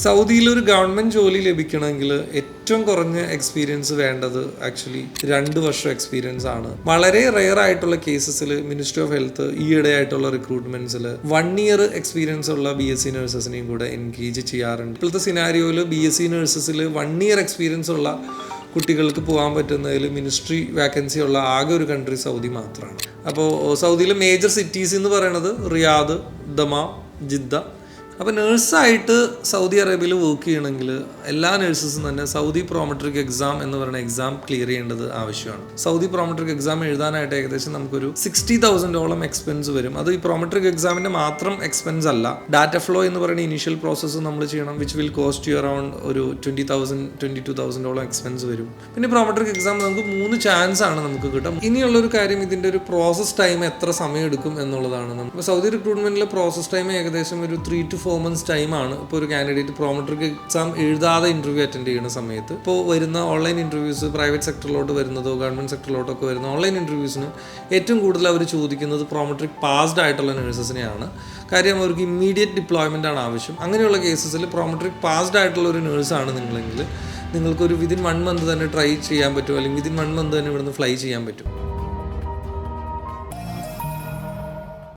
സൗദിയിൽ ഒരു ഗവൺമെൻറ് ജോലി ലഭിക്കണമെങ്കിൽ ഏറ്റവും കുറഞ്ഞ എക്സ്പീരിയൻസ് വേണ്ടത് ആക്ച്വലി 2 വർഷം എക്സ്പീരിയൻസ് ആണ്. വളരെ റെയർ ആയിട്ടുള്ള കേസസിൽ മിനിസ്ട്രി ഓഫ് ഹെൽത്ത് ഈയിടെ ആയിട്ടുള്ള റിക്രൂട്ട്മെന്റ്സിൽ 1 ഇയർ എക്സ്പീരിയൻസ് ഉള്ള BSc നഴ്സസിനെയും കൂടെ എൻഗേജ് ചെയ്യാറുണ്ട്. ഇപ്പോഴത്തെ സിനാരിയോയിൽ BSc നഴ്സസിൽ 1 ഇയർ എക്സ്പീരിയൻസ് ഉള്ള കുട്ടികൾക്ക് പോകാൻ പറ്റുന്നതിൽ മിനിസ്ട്രി വാക്കൻസി ഉള്ള ആകെ ഒരു കൺട്രി സൗദി മാത്രമാണ്. അപ്പോൾ സൗദിയിലെ മേജർ സിറ്റീസ് എന്ന് പറയുന്നത് റിയാദ്, ദമാം, ജിദ്ദ. അപ്പോൾ നേഴ്സായിട്ട് സൗദി അറേബ്യയിൽ വർക്ക് ചെയ്യണമെങ്കിൽ എല്ലാ നേഴ്സസും തന്നെ സൗദി പ്രോമെട്രിക് എക്സാം എന്ന് പറയുന്ന എക്സാം ക്ലിയർ ചെയ്യേണ്ടത് ആവശ്യമാണ്. സൗദി പ്രോമെട്രിക് എക്സാം എഴുതാനായിട്ട് ഏകദേശം നമുക്കൊരു 60,000 എക്സ്പെൻസ് വരും. അത് ഈ പ്രോമെട്രിക് എക്സാമിൻ്റെ മാത്രം എക്സ്പെൻസ് അല്ല, ഡാറ്റ ഫ്ലോ എന്ന് പറയുന്ന ഇനീഷ്യൽ പ്രോസസ്സ് നമ്മൾ ചെയ്യണം, which will cost you around ഒരു 22,000 എക്സ്പെൻസ് വരും. പിന്നെ പ്രോമെട്രിക് എക്സാം നമുക്ക് 3 ചാൻസ് ആണ് നമുക്ക് കിട്ടും. ഇനിയുള്ളൊരു കാര്യം ഇതിൻ്റെ ഒരു പ്രോസസ് ടൈം എത്ര സമയം എടുക്കും എന്നുള്ളതാണ്. നമ്മൾ സൗദി റിക്രൂട്ട്മെൻറ്റിലെ പ്രോസസ് ടൈം ഏകദേശം ഒരു 3 to 4 months ടൈമാണ്. ഇപ്പോൾ ഒരു കാൻഡിഡേറ്റ് പ്രോമെട്രിക് എക്സാം എഴുതാതെ ഇൻ്റർവ്യൂ അറ്റൻഡ് ചെയ്യുന്ന സമയത്ത് ഇപ്പോൾ വരുന്ന ഓൺലൈൻ ഇൻ്റർവ്യൂസ്, പ്രൈവറ്റ് സെക്ടറിലോട്ട് വരുന്നതോ ഗവൺമെൻറ് സെക്ടറിലോട്ടൊക്കെ വരുന്ന ഓൺലൈൻ ഇൻ്റർവ്യൂസിന് ഏറ്റവും കൂടുതൽ അവർ ചോദിക്കുന്നത് പ്രോമെട്രിക് പാസ്ഡ് ആയിട്ടുള്ള നഴ്സസിനെയാണ്. കാര്യം അവർക്ക് ഇമ്മീഡിയറ്റ് ഡിപ്ലോയ്മെൻ്റ് ആണ് ആവശ്യം. അങ്ങനെയുള്ള കേസസിൽ പ്രോമെട്രിക് പാസ്ഡ് ആയിട്ടുള്ള ഒരു നേഴ്സാണ് നിങ്ങളെങ്കിൽ നിങ്ങൾക്കൊരു വിതിൻ 1 month തന്നെ ട്രൈ ചെയ്യാൻ പറ്റും, അല്ലെങ്കിൽ വിതിൻ 1 month തന്നെ ഇവിടുന്ന് ഫ്ലൈ ചെയ്യാൻ പറ്റും.